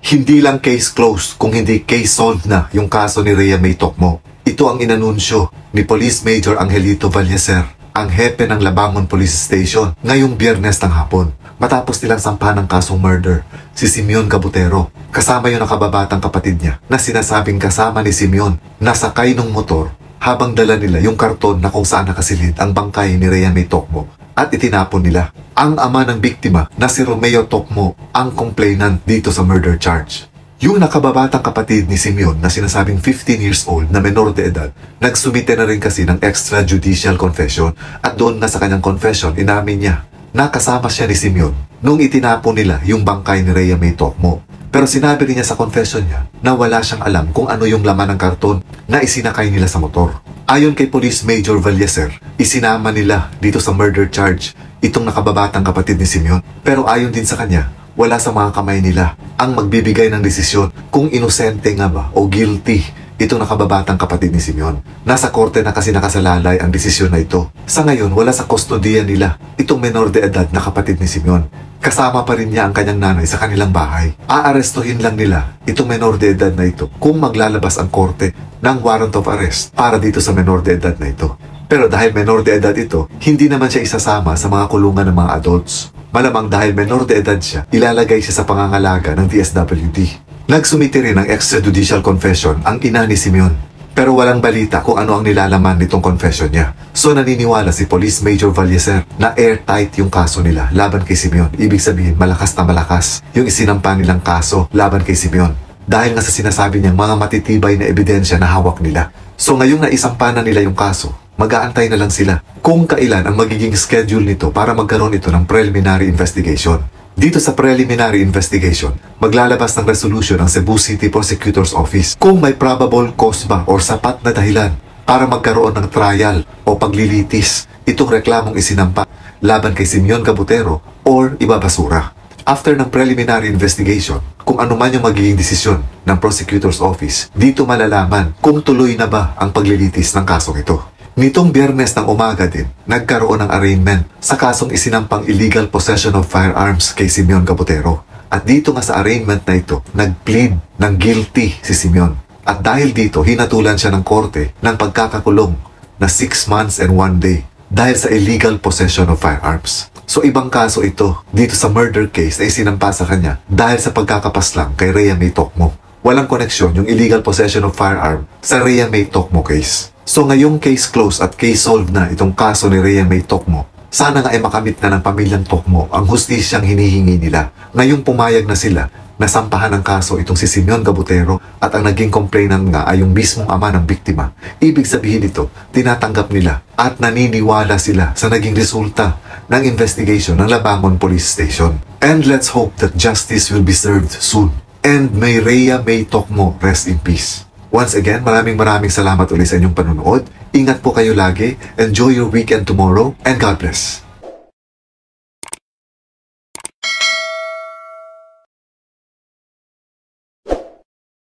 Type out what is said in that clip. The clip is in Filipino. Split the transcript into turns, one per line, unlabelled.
Hindi lang case closed kung hindi case solved na yung kaso ni Rhea May Tocmo. Ito ang inanunsyo ni Police Major Angelito Valleser, ang hepe ng Labangon Police Station ngayong Biyernes ng hapon. Matapos nilang sampahan ng kasong murder si Simeon Gabutero, kasama yung nakababatang kapatid niya na sinasabing kasama ni Simeon na sakay ng motor habang dala nila yung karton na kung saan nakasilid ang bangkay ni Rhea May Tocmo at itinapon nila. Ang ama ng biktima na si Romeo Tocmo ang complainant dito sa murder charge. Yung nakababatang kapatid ni Simeon na sinasabing 15 years old na menor de edad, nagsumite na rin kasi ng extrajudicial confession at doon na sa kanyang confession inamin niya na kasama siya ni Simeon nung itinapon nila yung bangkay ni Rhea May Tocmo. Pero sinabi rin niya sa confession niya na wala siyang alam kung ano yung laman ng karton na isinakay nila sa motor. Ayon kay Police Major Valleser, isinama nila dito sa murder charge itong nakababatang kapatid ni Simeon. Pero ayon din sa kanya, wala sa mga kamay nila ang magbibigay ng desisyon kung inosente nga ba o guilty itong nakababatang kapatid ni Simeon. Nasa korte na kasi nakasalalay ang desisyon na ito. Sa ngayon, wala sa kustodiya nila itong menor de edad na kapatid ni Simeon. Kasama pa rin niya ang kanyang nanay sa kanilang bahay. Aarestuhin lang nila itong menor de edad na ito kung maglalabas ang korte ng warrant of arrest para dito sa menor de edad na ito. Pero dahil menor de edad ito, hindi naman siya isasama sa mga kulungan ng mga adults. Malamang dahil menor de edad siya, ilalagay siya sa pangangalaga ng DSWD. Nagsumite rin ng extrajudicial confession ang ina ni Simeon. Pero walang balita kung ano ang nilalaman nitong confession niya. So naniniwala si Police Major Valleser na airtight yung kaso nila laban kay Simeon. Ibig sabihin malakas na malakas yung isinampa nilang kaso laban kay Simeon. Dahil nga sa sinasabi niyang mga matitibay na ebidensya na hawak nila. So ngayong naisampa na nila yung kaso, mag-aantay na lang sila kung kailan ang magiging schedule nito para magkaroon ito ng preliminary investigation. Dito sa preliminary investigation, maglalabas ng resolution ng Cebu City Prosecutor's Office kung may probable cause ba or sapat na dahilan para magkaroon ng trial o paglilitis itong reklamong isinampa laban kay Simeon Gabutero or ibabasura. After ng preliminary investigation, kung ano man yung magiging desisyon ng Prosecutor's Office, dito malalaman kung tuloy na ba ang paglilitis ng kasong ito. Nitong Biyernes ng umaga din, nagkaroon ng arraignment sa kasong isinampang illegal possession of firearms kay Simeon Gabutero. At dito nga sa arraignment na ito, nag-plead ng guilty si Simeon. At dahil dito, hinatulan siya ng korte ng pagkakakulong na 6 months and 1 day dahil sa illegal possession of firearms. So ibang kaso ito dito sa murder case na isinampa sa kanya dahil sa pagkakapaslang kay Rhea May Tocmo. Walang koneksyon yung illegal possession of firearm sa Rhea May Tocmo case. So ngayong case closed at case solved na itong kaso ni Rhea May Tocmo, sana nga ay makamit na ng pamilyang Tocmo ang hustisyang hinihingi nila. Ngayong pumayag na sila na sampahan ng kaso itong si Simeon Gabutero at ang naging complainant nga ay yung mismong ama ng biktima. Ibig sabihin ito, tinatanggap nila at naniniwala sila sa naging resulta ng investigation ng Labangon Police Station. And let's hope that justice will be served soon. And may Rhea May Tocmo rest in peace. Once again, maraming salamat ulit sa inyong panunood. Ingat po kayo lagi. Enjoy your weekend tomorrow and God bless.